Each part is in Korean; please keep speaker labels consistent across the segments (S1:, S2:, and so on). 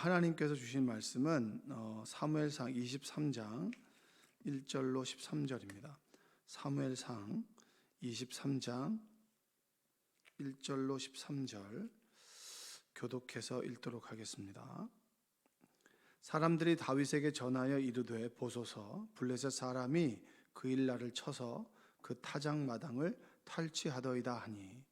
S1: 하나님께서 주신 말씀은 사무엘상 23장 1절로 13절입니다. 사무엘상 23장 1절로 13절 교독해서 읽도록 하겠습니다. 사람들이 다윗에게 전하여 이르되 보소서 블레셋 사람이 그일라를 쳐서 그 타작마당을 탈취하더이다 하니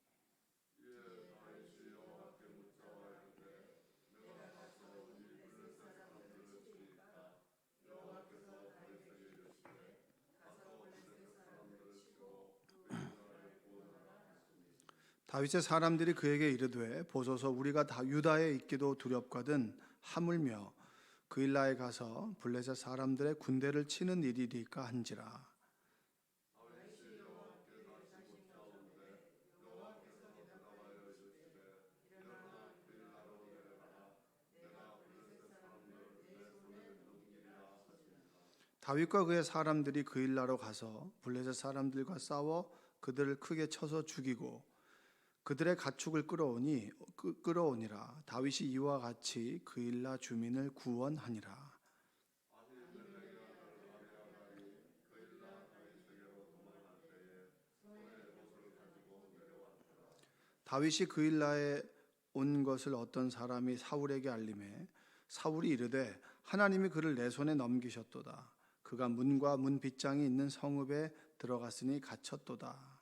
S1: 다윗의 사람들이 그에게 이르되 보소서 우리가 다 유다에 있기도 두렵거든 하물며 그일라에 가서 블레셋 사람들의 군대를 치는 일이리까 한지라. 다윗과 그의 사람들이 그일라로 가서 블레셋 사람들과 싸워 그들을 크게 쳐서 죽이고 그들의 가축을 끌어오니라. 다윗이 이와 같이 그일라 주민을 구원하니라. 다윗이 그일라에 온 것을 어떤 사람이 사울에게 알림해 사울이 이르되 하나님이 그를 내 손에 넘기셨도다. 그가 문과 문 빗장이 있는 성읍에 들어갔으니 갇혔도다.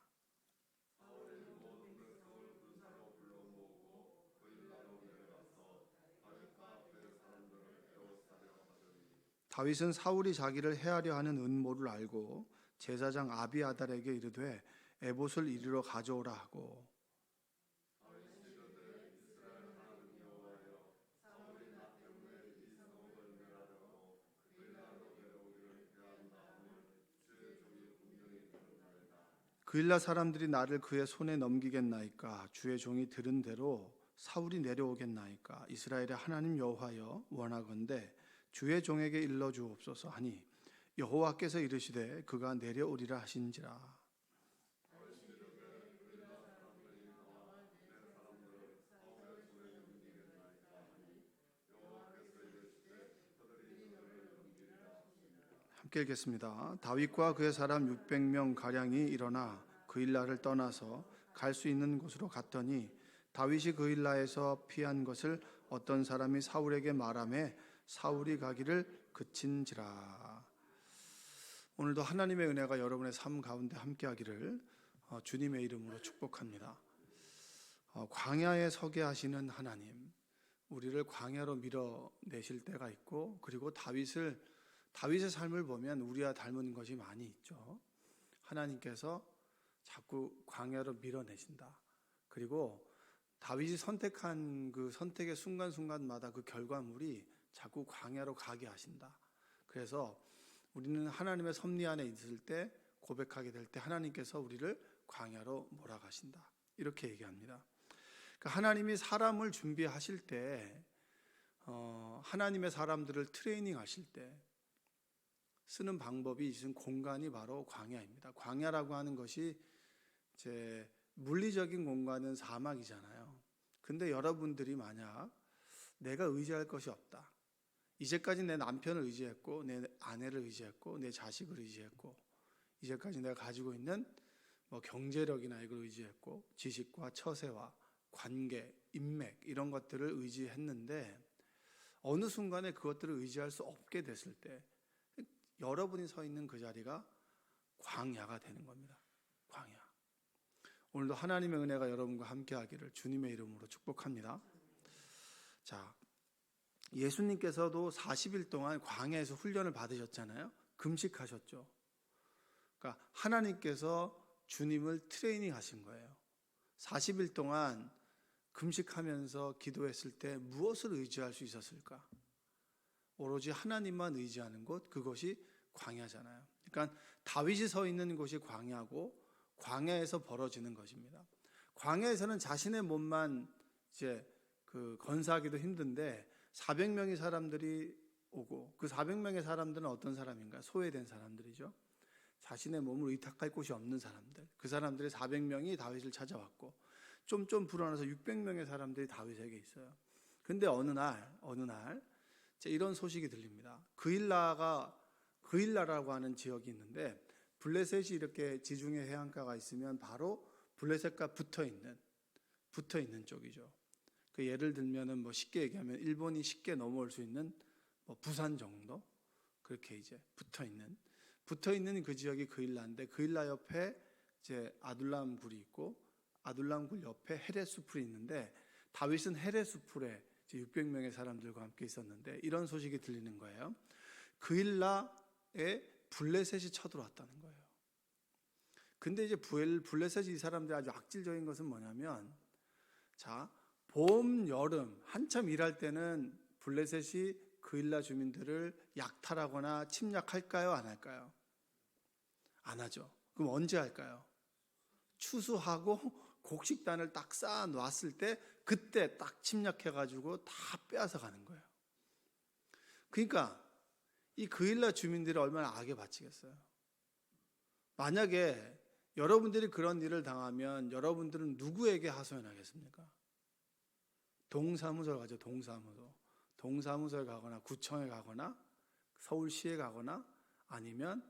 S1: 다윗은 사울이 자기를 해하려 하는 음모를 알고 제사장 아비아달에게 이르되 에봇을 이리로 가져오라 하고 그일라 사람들이 나를 그의 손에 넘기겠나이까? 주의 종이 들은 대로 사울이 내려오겠나이까? 이스라엘의 하나님 여호와여 원하건대 주의 종에게 일러 주옵소서 하니 여호와께서 이르시되 그가 내려오리라 하신지라. 함께 읽겠습니다. 다윗과 그의 사람 600명 가량이 일어나 그일라를 떠나서 갈 수 있는 곳으로 갔더니 다윗이 그일라에서 피한 것을 어떤 사람이 사울에게 말하매 사울이 가기를 그친지라. 오늘도 하나님의 은혜가 여러분의 삶 가운데 함께하기를 주님의 이름으로 축복합니다. 광야에 서게 하시는 하나님, 우리를 광야로 밀어내실 때가 있고, 그리고 다윗의 삶을 보면 우리와 닮은 것이 많이 있죠. 하나님께서 자꾸 광야로 밀어내신다. 그리고 다윗이 선택한 그 선택의 순간순간마다 그 결과물이 자꾸 광야로 가게 하신다. 그래서 우리는 하나님의 섭리 안에 있을 때, 고백하게 될 때 하나님께서 우리를 광야로 몰아가신다. 이렇게 얘기합니다. 그러니까 하나님이 사람을 준비하실 때, 하나님의 사람들을 트레이닝 하실 때 쓰는 방법이 있는 공간이 바로 광야입니다. 광야라고 하는 것이 이제 물리적인 공간은 사막이잖아요. 근데 여러분들이 만약 내가 의지할 것이 없다. 이제까지 내 남편을 의지했고, 내 아내를 의지했고, 내 자식을 의지했고, 이제까지 내가 가지고 있는 경제력이나 이걸 의지했고, 지식과 처세와 관계, 인맥 이런 것들을 의지했는데 어느 순간에 그것들을 의지할 수 없게 됐을 때 여러분이 서 있는 그 자리가 광야가 되는 겁니다. 광야. 오늘도 하나님의 은혜가 여러분과 함께 하기를 주님의 이름으로 축복합니다. 자, 예수님께서도 40일 동안 광야에서 훈련을 받으셨잖아요. 금식하셨죠. 그러니까 하나님께서 주님을 트레이닝 하신 거예요. 40일 동안 금식하면서 기도했을 때 무엇을 의지할 수 있었을까? 오로지 하나님만 의지하는 곳, 그것이 광야잖아요. 그러니까 다윗이 서 있는 곳이 광야고 광야에서 벌어지는 것입니다. 광야에서는 자신의 몸만 이제 건사하기도 힘든데 400명의 사람들이 오고 그 400명의 사람들은 어떤 사람인가? 소외된 사람들이죠. 자신의 몸을 의탁할 곳이 없는 사람들. 그 사람들이 400명이 다윗을 찾아왔고 좀 불어나서 600명의 사람들이 다윗에게 있어요. 근데 어느 날 이런 소식이 들립니다. 그일라라고 하는 지역이 있는데 블레셋이 이렇게 지중해 해안가가 있으면 바로 블레셋과 붙어 있는 쪽이죠. 그 예를 들면은 뭐 쉽게 얘기하면 일본이 쉽게 넘어올 수 있는 뭐 부산 정도 그렇게 이제 붙어 있는 그 지역이 그일라인데 그일라 옆에 이제 아둘람 굴이 있고 아둘람 굴 옆에 헤레스 풀이 있는데 다윗은 헤레스 풀에 600명의 사람들과 함께 있었는데 이런 소식이 들리는 거예요. 그일라에 블레셋이 쳐들어왔다는 거예요. 근데 이제 블레셋이 이 사람들이 아주 악질적인 것은 뭐냐면, 자, 봄, 여름 한참 일할 때는 블레셋이 그일라 주민들을 약탈하거나 침략할까요? 안 할까요? 안 하죠. 그럼 언제 할까요? 추수하고 곡식단을 딱 쌓아 놨을 때 그때 딱 침략해가지고 다 빼앗아 가는 거예요. 그러니까 이 그일라 주민들이 얼마나 악에 바치겠어요. 만약에 여러분들이 그런 일을 당하면 여러분들은 누구에게 하소연하겠습니까? 동사무소를 가죠. 동사무소에 가거나 구청에 가거나 서울시에 가거나 아니면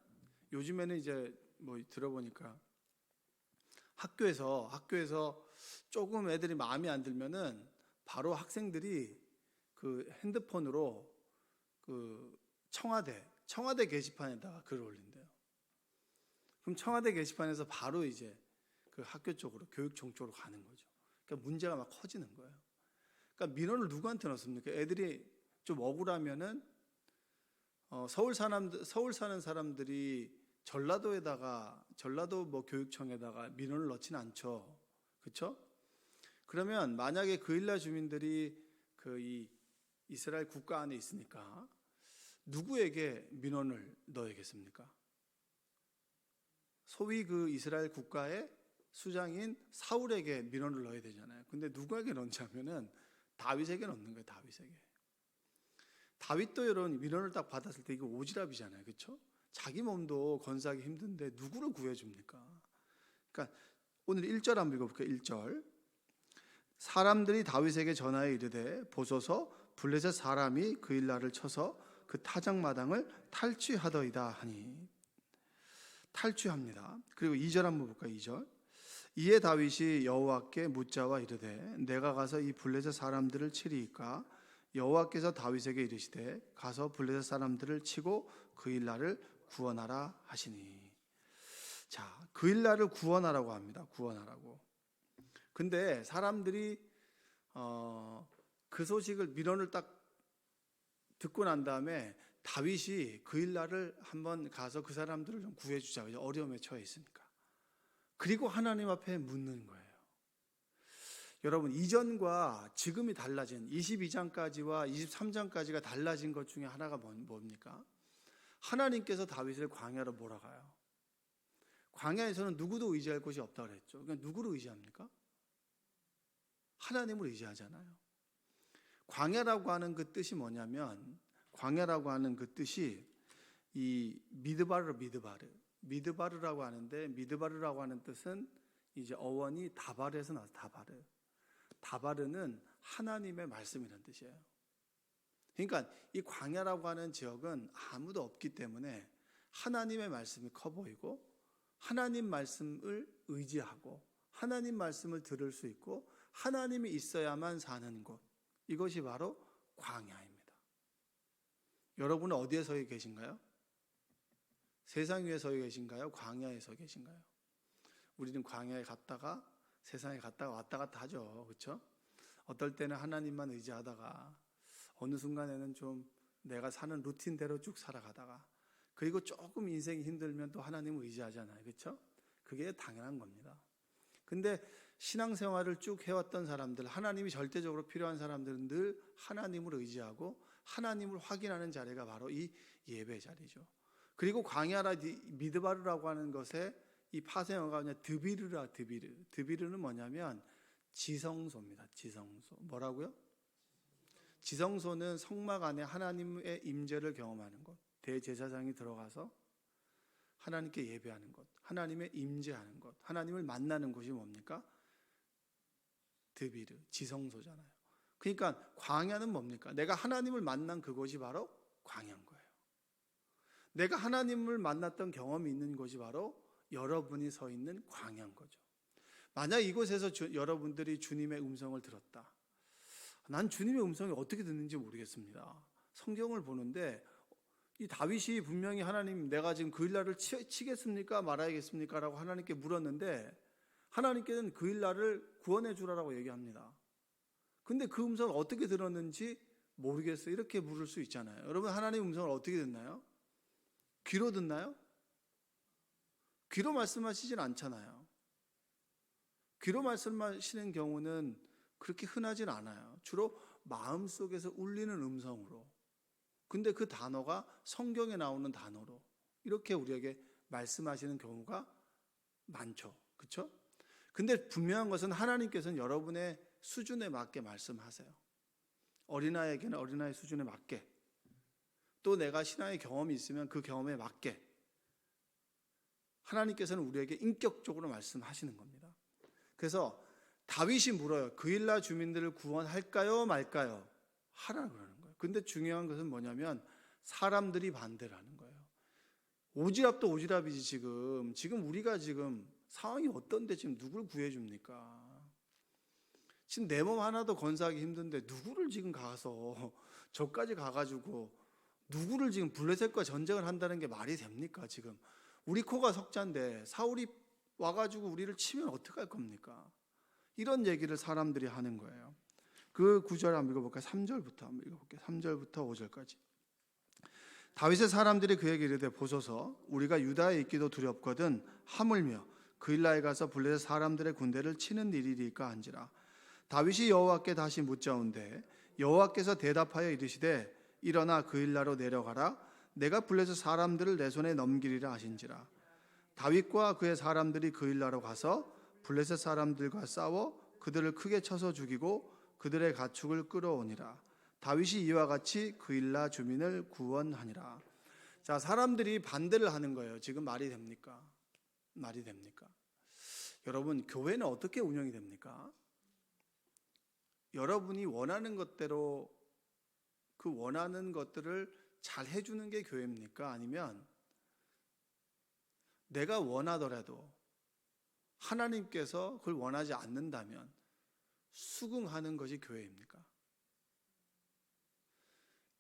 S1: 요즘에는 이제 뭐 들어보니까 학교에서 조금 애들이 마음에 안 들면은 바로 학생들이 그 핸드폰으로 그 청와대 게시판에다가 글을 올린대요. 그럼 청와대 게시판에서 바로 이제 그 학교 쪽으로 교육청 쪽으로 가는 거죠. 그러니까 문제가 막 커지는 거예요. 그러니까 민원을 누구한테 넣습니까? 애들이 좀 억울하면은 서울 사는 사람들이 전라도 뭐 교육청에다가 민원을 넣지는 않죠. 그렇죠? 그러면 만약에 그일라 주민들이 그 이 이스라엘 국가 안에 있으니까 누구에게 민원을 넣어야겠습니까? 소위 그 이스라엘 국가의 수장인 사울에게 민원을 넣어야 되잖아요. 근데 누구에게 넣냐면은 다윗에게 넣는 거예요. 다윗도 이런 민원을 딱 받았을 때 이거 오지랖이잖아요. 그렇죠? 자기 몸도 건사하기 힘든데 누구를 구해줍니까? 그러니까 오늘 1절 한번 읽어볼게요. 1절. 사람들이 다윗에게 전하여 이르되 보소서 블레셋 사람이 그일라를 쳐서 그 타작마당을 탈취하더이다 하니. 탈취합니다. 그리고 2절 한번 볼까요? 2절. 이에 다윗이 여호와께 묻자와 이르되 내가 가서 이 블레셋 사람들을 치리이까? 여호와께서 다윗에게 이르시되 가서 블레셋 사람들을 치고 그일라를 구원하라 하시니. 자, 그일라를 구원하라고 합니다. 구원하라고. 근데 사람들이 그 소식을 민원을 딱 듣고 난 다음에 다윗이 그일라를 한번 가서 그 사람들을 좀 구해주자. 어려움에 처해 있으니까. 그리고 하나님 앞에 묻는 거예요. 여러분, 이전과 지금이 달라진 22장까지와 23장까지가 달라진 것 중에 하나가 뭡니까? 하나님께서 다윗을 광야로 몰아가요. 광야에서는 누구도 의지할 곳이 없다고 그랬죠. 그러니까 누구를 의지합니까? 하나님을 의지하잖아요. 광야라고 하는 그 뜻이 뭐냐면, 광야라고 하는 그 뜻이 이 미드바르라고 하는데, 미드바르라고 하는 뜻은 이제 어원이 다바르에서 나와서 다바르는 하나님의 말씀이라는 뜻이에요. 그러니까 이 광야라고 하는 지역은 아무도 없기 때문에 하나님의 말씀이 커 보이고 하나님 말씀을 의지하고 하나님 말씀을 들을 수 있고 하나님이 있어야만 사는 곳, 이것이 바로 광야입니다. 여러분은 어디에 서 계신가요? 세상 위에 서 계신가요? 광야에 서 계신가요? 우리는 광야에 갔다가 세상에 갔다가 왔다 갔다 하죠. 그렇죠? 어떨 때는 하나님만 의지하다가 어느 순간에는 좀 내가 사는 루틴대로 쭉 살아가다가 그리고 조금 인생이 힘들면 또 하나님을 의지하잖아요. 그렇죠? 그게 당연한 겁니다. 근데 신앙생활을 쭉 해왔던 사람들, 하나님이 절대적으로 필요한 사람들은 늘 하나님을 의지하고 하나님을 확인하는 자리가 바로 이 예배 자리죠. 그리고 광야라 미드바르라고 하는 것에 이 파생어가 그냥 드비르는 뭐냐면 지성소입니다. 지성소. 뭐라고요? 지성소는 성막 안에 하나님의 임재를 경험하는 곳. 대제사장이 들어가서 하나님께 예배하는 곳, 하나님의 임재하는 곳, 하나님을 만나는 곳이 뭡니까? 드비르, 지성소잖아요. 그러니까 광야는 뭡니까? 내가 하나님을 만난 그곳이 바로 광야인 거예요. 내가 하나님을 만났던 경험이 있는 곳이 바로 여러분이 서 있는 광야인 거죠. 만약 이곳에서 여러분들이 주님의 음성을 들었다. 난 주님의 음성이 어떻게 듣는지 모르겠습니다. 성경을 보는데 이 다윗이 분명히 하나님, 내가 지금 그일라를 치겠습니까 말아야겠습니까? 라고 하나님께 물었는데 하나님께는 그일라를 구원해 주라라고 얘기합니다. 근데 그 음성을 어떻게 들었는지 모르겠어요. 이렇게 물을 수 있잖아요. 여러분, 하나님의 음성을 어떻게 듣나요? 귀로 듣나요? 귀로 말씀하시진 않잖아요. 귀로 말씀하시는 경우는 그렇게 흔하진 않아요. 주로 마음속에서 울리는 음성으로. 근데 그 단어가 성경에 나오는 단어로 이렇게 우리에게 말씀하시는 경우가 많죠. 그렇죠? 근데 분명한 것은 하나님께서는 여러분의 수준에 맞게 말씀하세요. 어린아이에게는 어린아이 수준에 맞게, 또 내가 신앙의 경험이 있으면 그 경험에 맞게 하나님께서는 우리에게 인격적으로 말씀하시는 겁니다. 그래서 다윗이 물어요. 그일라 주민들을 구원할까요 말까요? 하라 그러는 거예요. 근데 중요한 것은 뭐냐면 사람들이 반대를 하는 거예요. 오지랖도 오지랖이지. 지금 우리가 지금 상황이 어떤데 지금 누굴 구해줍니까? 지금 내 몸 하나도 건사하기 힘든데 누구를 지금 가서 저까지 가가지고 누구를 지금 블레셋과 전쟁을 한다는 게 말이 됩니까? 지금 우리 코가 석자인데 사울이 와가지고 우리를 치면 어떡할 겁니까? 이런 얘기를 사람들이 하는 거예요. 그 구절 한번 읽어볼까요? 3절부터 한번 읽어볼게요. 3절부터 5절까지. 다윗의 사람들이 그에게 이르되 보소서 우리가 유다에 있기도 두렵거든 하물며 그일라에 가서 블레셋 사람들의 군대를 치는 일이리까 한지라. 다윗이 여호와께 다시 묻자온데 여호와께서 대답하여 이르시되 일어나 그일라로 내려가라. 내가 블레셋 사람들을 내 손에 넘기리라 하신지라. 다윗과 그의 사람들이 그일라로 가서 블레셋 사람들과 싸워 그들을 크게 쳐서 죽이고 그들의 가축을 끌어오니라. 다윗이 이와 같이 그일라 주민을 구원하니라. 자, 사람들이 반대를 하는 거예요. 지금 말이 됩니까? 말이 됩니까? 여러분, 교회는 어떻게 운영이 됩니까? 여러분이 원하는 것대로 그 원하는 것들을 잘 해주는 게 교회입니까? 아니면 내가 원하더라도 하나님께서 그걸 원하지 않는다면 수긍하는 것이 교회입니까?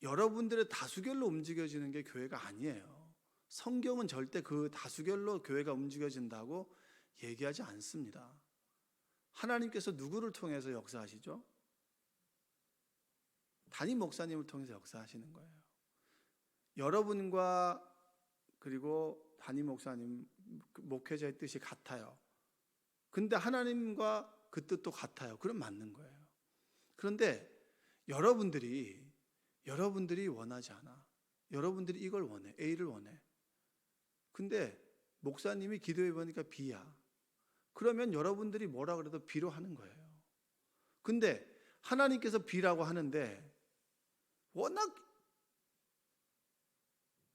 S1: 여러분들의 다수결로 움직여지는 게 교회가 아니에요. 성경은 절대 그 다수결로 교회가 움직여진다고 얘기하지 않습니다. 하나님께서 누구를 통해서 역사하시죠? 담임 목사님을 통해서 역사하시는 거예요. 여러분과 그리고 담임 목사님, 목회자의 뜻이 같아요. 근데 하나님과 그 뜻도 같아요. 그럼 맞는 거예요. 그런데 여러분들이 원하지 않아. 여러분들이 이걸 원해. A를 원해. 근데 목사님이 기도해 보니까 B야. 그러면 여러분들이 뭐라 그래도 B로 하는 거예요. 근데 하나님께서 B라고 하는데 워낙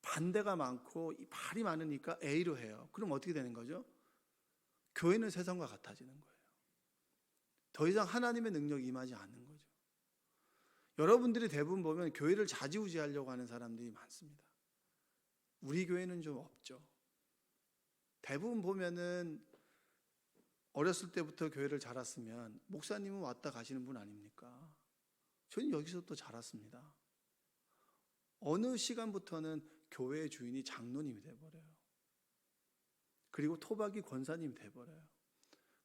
S1: 반대가 많고 말이 많으니까 A로 해요. 그럼 어떻게 되는 거죠? 교회는 세상과 같아지는 거예요. 더 이상 하나님의 능력이 임하지 않는 거죠. 여러분들이 대부분 보면 교회를 좌지우지하려고 하는 사람들이 많습니다. 우리 교회는 좀 없죠. 대부분 보면은 어렸을 때부터 교회를 자랐으면 목사님은 왔다 가시는 분 아닙니까? 저는 여기서 또 자랐습니다. 어느 시간부터는 교회의 주인이 장로님이 돼버려요. 그리고 토박이 권사님이 돼버려요.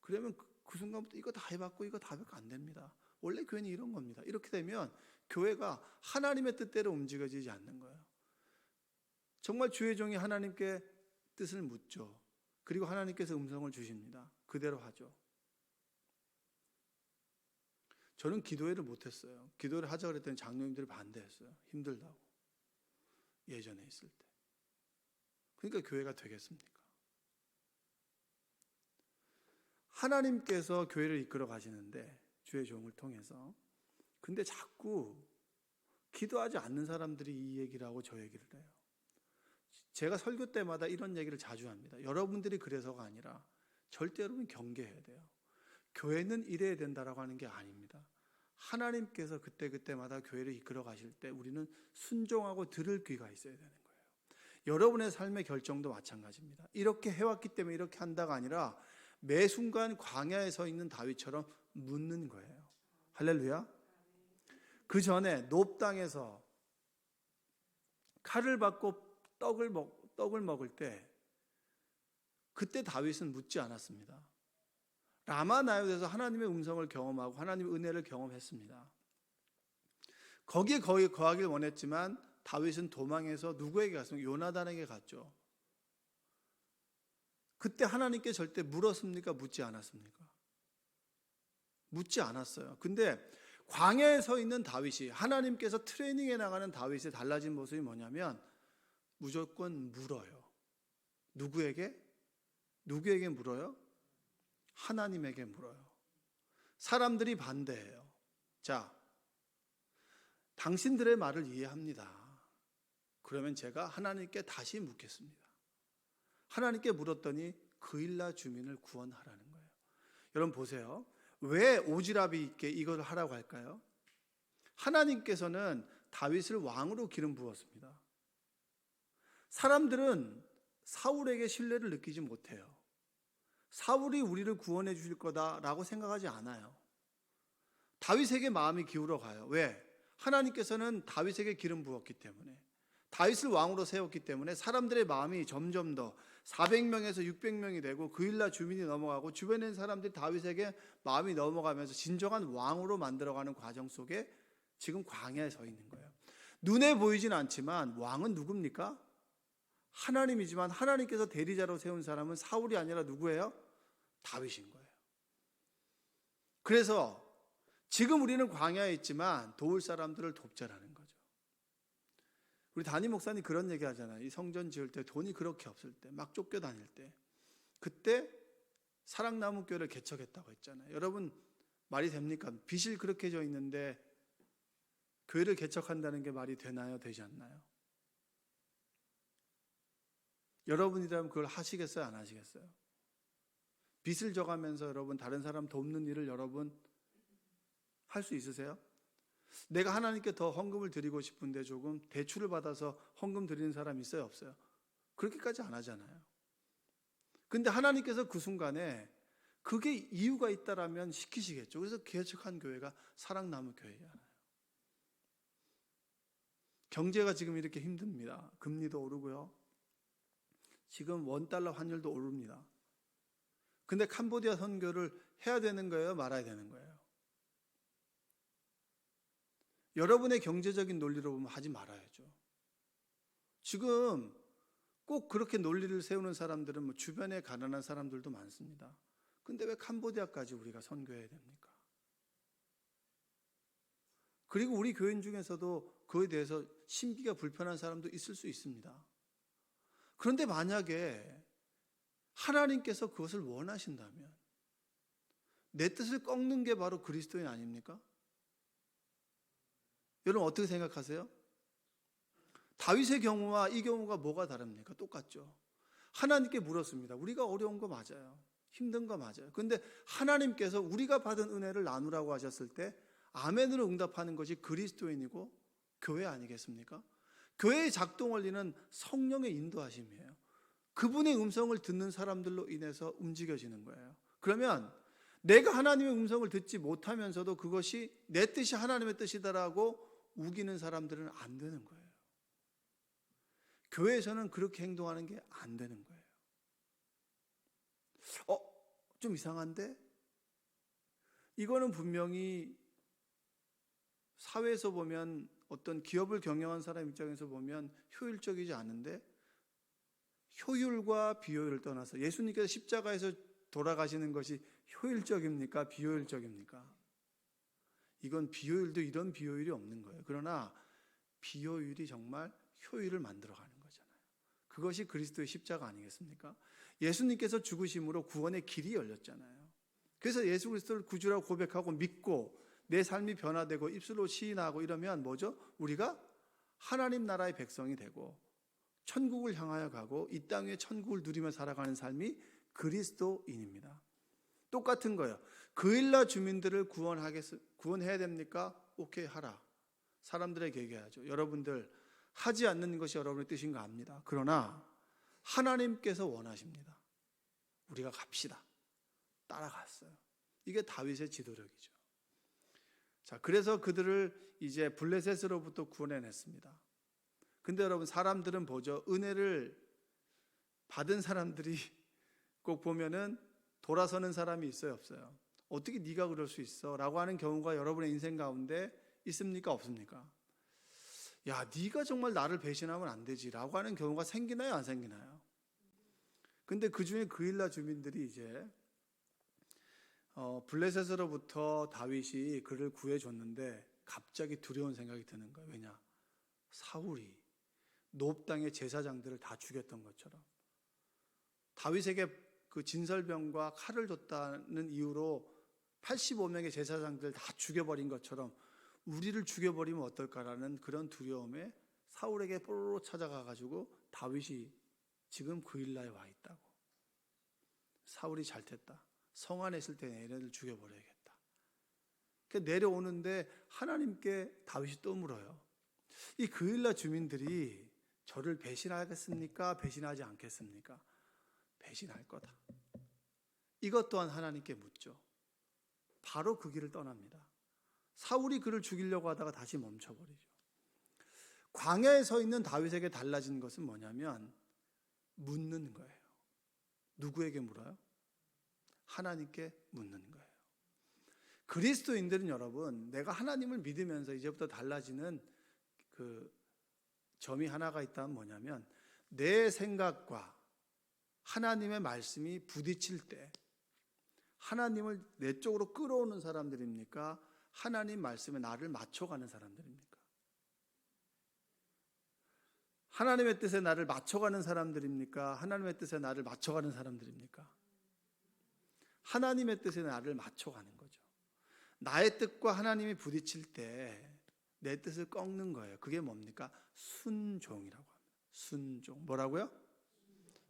S1: 그러면 그 순간부터 이거 다 해봤고 이거 다 해봤고 안 됩니다. 원래 교회는 이런 겁니다. 이렇게 되면 교회가 하나님의 뜻대로 움직여지지 않는 거예요. 정말 주의 종이 하나님께 뜻을 묻죠. 그리고 하나님께서 음성을 주십니다. 그대로 하죠. 저는 기도회를 못했어요. 기도를 하자 그랬더니 장로님들이 반대했어요. 힘들다고. 예전에 있을 때. 그러니까 교회가 되겠습니까? 하나님께서 교회를 이끌어 가시는데 주의 종을 통해서. 근데 자꾸 기도하지 않는 사람들이 이 얘기를 하고 저 얘기를 해요. 제가 설교 때마다 이런 얘기를 자주 합니다. 여러분들이 그래서가 아니라 절대 여러분 경계해야 돼요. 교회는 이래야 된다라고 하는 게 아닙니다. 하나님께서 그때그때마다 교회를 이끌어 가실 때 우리는 순종하고 들을 귀가 있어야 되는 거예요. 여러분의 삶의 결정도 마찬가지입니다. 이렇게 해왔기 때문에 이렇게 한다가 아니라 매 순간 광야에 서 있는 다윗처럼 묻는 거예요. 할렐루야. 그 전에 높 땅에서 칼을 받고 떡을 먹을 때 그때 다윗은 묻지 않았습니다. 라마 나요트에서 하나님의 음성을 경험하고 하나님의 은혜를 경험했습니다. 거기에 거하길 원했지만 다윗은 도망해서 누구에게 갔습니까? 요나단에게 갔죠. 그때 하나님께 절대 물었습니까? 묻지 않았습니까? 묻지 않았어요. 근데 광야에 서 있는 다윗이, 하나님께서 트레이닝해 나가는 다윗의 달라진 모습이 뭐냐면 무조건 물어요. 누구에게 물어요? 하나님에게 물어요. 사람들이 반대해요. 자, 당신들의 말을 이해합니다. 그러면 제가 하나님께 다시 묻겠습니다. 하나님께 물었더니 그일라 주민을 구원하라는 거예요. 여러분 보세요. 왜 오지랖이 있게 이걸 하라고 할까요? 하나님께서는 다윗을 왕으로 기름 부었습니다. 사람들은 사울에게 신뢰를 느끼지 못해요. 사울이 우리를 구원해 주실 거다라고 생각하지 않아요. 다윗에게 마음이 기울어 가요. 왜? 하나님께서는 다윗에게 기름 부었기 때문에, 다윗을 왕으로 세웠기 때문에 사람들의 마음이 점점 더 400명에서 600명이 되고 그일라 주민이 넘어가고 주변에 있는 사람들이 다윗에게 마음이 넘어가면서 진정한 왕으로 만들어가는 과정 속에 지금 광야에 서 있는 거예요. 눈에 보이진 않지만 왕은 누굽니까? 하나님이지만 하나님께서 대리자로 세운 사람은 사울이 아니라 누구예요? 다윗인 거예요. 그래서 지금 우리는 광야에 있지만 도울 사람들을 돕자라는 거죠. 우리 담임 목사님 그런 얘기 하잖아요. 이 성전 지을 때 돈이 그렇게 없을 때, 막 쫓겨다닐 때, 그때 사랑나무교회를 개척했다고 했잖아요. 여러분 말이 됩니까? 빚이 그렇게 져 있는데 교회를 개척한다는 게 말이 되나요? 되지 않나요? 여러분이라면 그걸 하시겠어요? 안 하시겠어요? 빚을 져가면서 여러분 다른 사람 돕는 일을 여러분 할 수 있으세요? 내가 하나님께 더 헌금을 드리고 싶은데 조금 대출을 받아서 헌금 드리는 사람 있어요? 없어요? 그렇게까지 안 하잖아요. 근데 하나님께서 그 순간에 그게 이유가 있다라면 시키시겠죠. 그래서 개척한 교회가 사랑나무 교회잖아요. 경제가 지금 이렇게 힘듭니다. 금리도 오르고요. 지금 원달러 환율도 오릅니다. 근데 캄보디아 선교를 해야 되는 거예요? 말아야 되는 거예요? 여러분의 경제적인 논리로 보면 하지 말아야죠. 지금 꼭 그렇게 논리를 세우는 사람들은 뭐 주변에 가난한 사람들도 많습니다. 근데 왜 캄보디아까지 우리가 선교해야 됩니까? 그리고 우리 교인 중에서도 그에 대해서 심기가 불편한 사람도 있을 수 있습니다. 그런데 만약에 하나님께서 그것을 원하신다면 내 뜻을 꺾는 게 바로 그리스도인 아닙니까? 여러분 어떻게 생각하세요? 다윗의 경우와 이 경우가 뭐가 다릅니까? 똑같죠. 하나님께 물었습니다. 우리가 어려운 거 맞아요. 힘든 거 맞아요. 그런데 하나님께서 우리가 받은 은혜를 나누라고 하셨을 때 아멘으로 응답하는 것이 그리스도인이고 교회 아니겠습니까? 교회의 작동 원리는 성령의 인도하심이에요. 그분의 음성을 듣는 사람들로 인해서 움직여지는 거예요. 그러면 내가 하나님의 음성을 듣지 못하면서도 그것이 내 뜻이 하나님의 뜻이다라고 우기는 사람들은 안 되는 거예요. 교회에서는 그렇게 행동하는 게 안 되는 거예요. 좀 이상한데? 이거는 분명히 사회에서 보면 어떤 기업을 경영한 사람 입장에서 보면 효율적이지 않은데 효율과 비효율을 떠나서 예수님께서 십자가에서 돌아가시는 것이 효율적입니까? 비효율적입니까? 이건 비효율도 이런 비효율이 없는 거예요. 그러나 비효율이 정말 효율을 만들어가는 거잖아요. 그것이 그리스도의 십자가 아니겠습니까? 예수님께서 죽으심으로 구원의 길이 열렸잖아요. 그래서 예수 그리스도를 구주라고 고백하고 믿고 내 삶이 변화되고 입술로 시인하고 이러면 뭐죠? 우리가 하나님 나라의 백성이 되고 천국을 향하여 가고 이 땅 위에 천국을 누리며 살아가는 삶이 그리스도인입니다. 똑같은 거예요. 그일라 주민들을 구원해야 됩니까? 오케이, 하라. 사람들에게 얘기하죠. 여러분들 하지 않는 것이 여러분의 뜻인 거 압니다. 그러나 하나님께서 원하십니다. 우리가 갑시다. 따라갔어요. 이게 다윗의 지도력이죠. 자, 그래서 그들을 이제 블레셋으로부터 구원해냈습니다. 근데 여러분, 사람들은 보죠. 은혜를 받은 사람들이 꼭 보면은 돌아서는 사람이 있어요, 없어요? 어떻게 네가 그럴 수 있어? 라고 하는 경우가 여러분의 인생 가운데 있습니까, 없습니까? 야, 네가 정말 나를 배신하면 안 되지 라고 하는 경우가 생기나요, 안 생기나요? 근데 그 중에 그일라 주민들이 이제 블레셋으로부터 다윗이 그를 구해줬는데 갑자기 두려운 생각이 드는 거예요. 왜냐? 사울이 노브 땅의 제사장들을 다 죽였던 것처럼, 다윗에게 그 진설병과 칼을 줬다는 이유로 85명의 제사장들 다 죽여버린 것처럼 우리를 죽여버리면 어떨까라는 그런 두려움에 사울에게 뽀로로 찾아가가지고 다윗이 지금 그일라에 와 있다고. 사울이 잘됐다. 성 안에 있을 때 얘네들 죽여버려야겠다. 내려오는데 하나님께 다윗이 또 물어요. 이 그일라 주민들이 저를 배신하겠습니까? 배신하지 않겠습니까? 배신할 거다. 이것 또한 하나님께 묻죠. 바로 그 길을 떠납니다. 사울이 그를 죽이려고 하다가 다시 멈춰버리죠. 광야에 서 있는 다윗에게 달라진 것은 뭐냐면 묻는 거예요. 누구에게 물어요? 하나님께 묻는 거예요. 그리스도인들은 여러분, 내가 하나님을 믿으면서 이제부터 달라지는 그 점이 하나가 있다면 뭐냐면, 내 생각과 하나님의 말씀이 부딪힐 때 하나님을 내 쪽으로 끌어오는 사람들입니까? 하나님 말씀에 나를 맞춰가는 사람들입니까? 하나님의 뜻에 나를 맞춰가는 사람들입니까? 하나님의 뜻에 나를 맞춰가는 사람들입니까? 하나님의 뜻에 나를 맞춰가는 거죠. 나의 뜻과 하나님이 부딪힐 때 내 뜻을 꺾는 거예요. 그게 뭡니까? 순종이라고 합니다. 순종. 뭐라고요?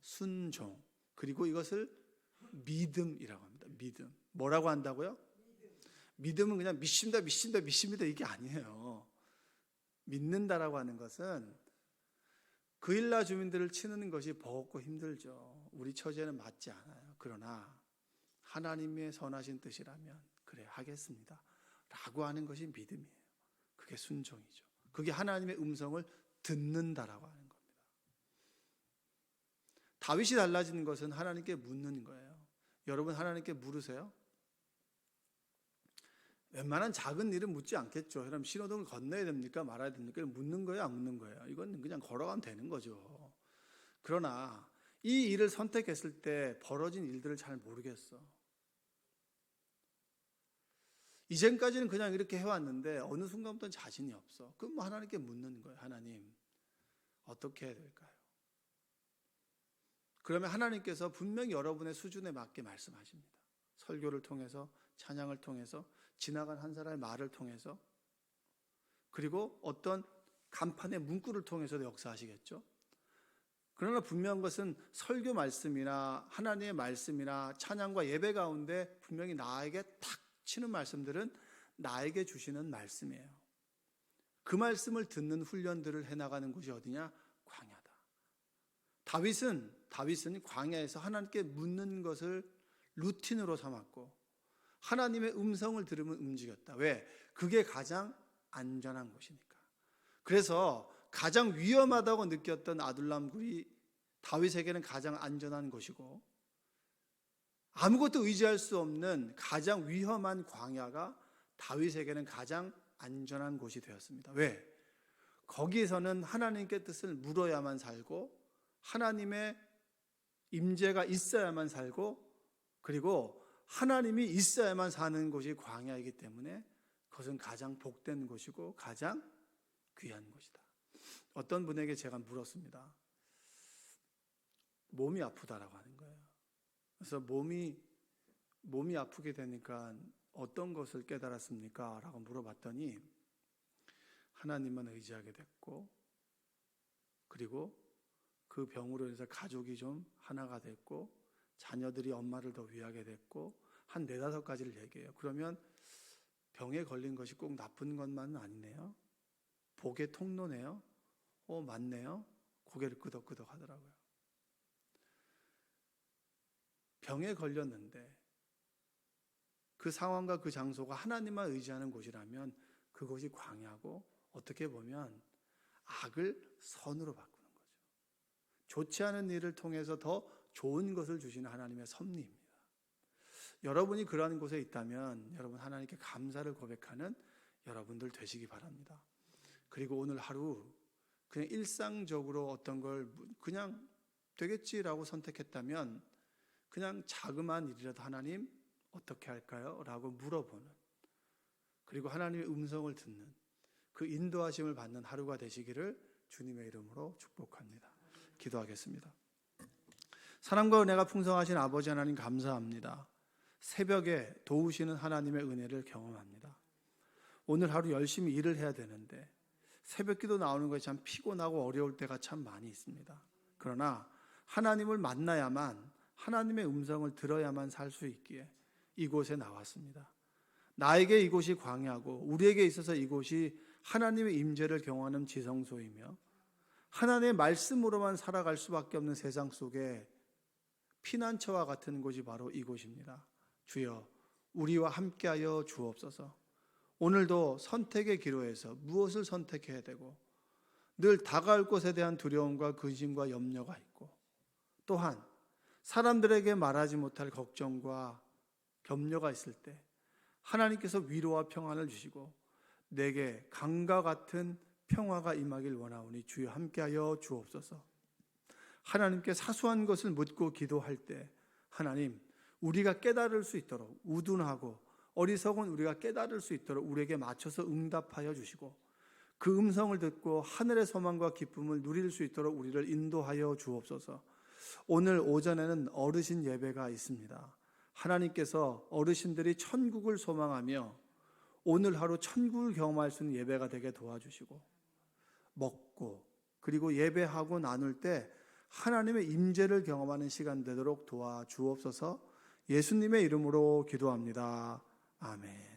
S1: 순종. 그리고 이것을 믿음이라고 합니다. 믿음. 뭐라고 한다고요? 믿음은 그냥 믿습니다, 믿습니다, 믿습니다 이게 아니에요. 믿는다라고 하는 것은 그일라 주민들을 치는 것이 버겁고 힘들죠. 우리 처지에는 맞지 않아요. 그러나 하나님의 선하신 뜻이라면 그래 하겠습니다 라고 하는 것이 믿음이에요. 그게 순종이죠. 그게 하나님의 음성을 듣는다라고 하는 겁니다. 다윗이 달라지는 것은 하나님께 묻는 거예요. 여러분 하나님께 물으세요? 웬만한 작은 일은 묻지 않겠죠. 그럼 신호등을 건너야 됩니까? 말아야 됩니까? 묻는 거예요? 안 묻는 거예요? 이건 그냥 걸어가면 되는 거죠. 그러나 이 일을 선택했을 때 벌어진 일들을 잘 모르겠어. 이전까지는 그냥 이렇게 해왔는데 어느 순간부터는 자신이 없어. 그럼 뭐 하나님께 묻는 거예요. 하나님, 어떻게 해야 될까요? 그러면 하나님께서 분명히 여러분의 수준에 맞게 말씀하십니다. 설교를 통해서, 찬양을 통해서, 지나간 한 사람의 말을 통해서, 그리고 어떤 간판의 문구를 통해서도 역사하시겠죠. 그러나 분명한 것은 설교 말씀이나 하나님의 말씀이나 찬양과 예배 가운데 분명히 나에게 탁 치는 말씀들은 나에게 주시는 말씀이에요. 그 말씀을 듣는 훈련들을 해나가는 곳이 어디냐? 광야다. 다윗은 광야에서 하나님께 묻는 것을 루틴으로 삼았고 하나님의 음성을 들으면 움직였다. 왜? 그게 가장 안전한 곳이니까. 그래서 가장 위험하다고 느꼈던 아둘람 굴이 다윗에게는 가장 안전한 곳이고, 아무것도 의지할 수 없는 가장 위험한 광야가 다윗에게는 가장 안전한 곳이 되었습니다. 왜? 거기에서는 하나님께 뜻을 물어야만 살고 하나님의 임재가 있어야만 살고 그리고 하나님이 있어야만 사는 곳이 광야이기 때문에 그것은 가장 복된 곳이고 가장 귀한 곳이다. 어떤 분에게 제가 물었습니다. 몸이 아프다라고 하는 거예요. 그래서 몸이 아프게 되니까 어떤 것을 깨달았습니까? 라고 물어봤더니 하나님만 의지하게 됐고, 그리고 그 병으로 인해서 가족이 좀 하나가 됐고, 자녀들이 엄마를 더 위하게 됐고, 한 4-5가지를 얘기해요. 그러면 병에 걸린 것이 꼭 나쁜 것만은 아니네요. 복의 통로네요. 맞네요. 고개를 끄덕끄덕 하더라고요. 병에 걸렸는데 그 상황과 그 장소가 하나님만 의지하는 곳이라면 그곳이 광야고, 어떻게 보면 악을 선으로 바꾸는 거죠. 좋지 않은 일을 통해서 더 좋은 것을 주시는 하나님의 섭리입니다. 여러분이 그러한 곳에 있다면 여러분 하나님께 감사를 고백하는 여러분들 되시기 바랍니다. 그리고 오늘 하루 그냥 일상적으로 어떤 걸 그냥 되겠지라고 선택했다면 그냥 자그마한 일이라도 하나님 어떻게 할까요? 라고 물어보는, 그리고 하나님의 음성을 듣는 그 인도하심을 받는 하루가 되시기를 주님의 이름으로 축복합니다. 기도하겠습니다. 사랑과 은혜가 풍성하신 아버지 하나님 감사합니다. 새벽에 도우시는 하나님의 은혜를 경험합니다. 오늘 하루 열심히 일을 해야 되는데 새벽기도 나오는 것이 참 피곤하고 어려울 때가 참 많이 있습니다. 그러나 하나님을 만나야만, 하나님의 음성을 들어야만 살 수 있기에 이곳에 나왔습니다. 나에게 이곳이 광야고 우리에게 있어서 이곳이 하나님의 임재를 경험하는 지성소이며 하나님의 말씀으로만 살아갈 수밖에 없는 세상 속에 피난처와 같은 곳이 바로 이곳입니다. 주여, 우리와 함께하여 주옵소서. 오늘도 선택의 기로에서 무엇을 선택해야 되고 늘 다가올 것에 대한 두려움과 근심과 염려가 있고, 또한 사람들에게 말하지 못할 걱정과 염려가 있을 때 하나님께서 위로와 평안을 주시고 내게 강과 같은 평화가 임하길 원하오니 주여 함께하여 주옵소서. 하나님께 사소한 것을 묻고 기도할 때 하나님, 우리가 깨달을 수 있도록, 우둔하고 어리석은 우리가 깨달을 수 있도록 우리에게 맞춰서 응답하여 주시고 그 음성을 듣고 하늘의 소망과 기쁨을 누릴 수 있도록 우리를 인도하여 주옵소서. 오늘 오전에는 어르신 예배가 있습니다. 하나님께서 어르신들이 천국을 소망하며 오늘 하루 천국을 경험할 수 있는 예배가 되게 도와주시고, 먹고 그리고 예배하고 나눌 때 하나님의 임재를 경험하는 시간 되도록 도와주옵소서. 예수님의 이름으로 기도합니다. 아멘.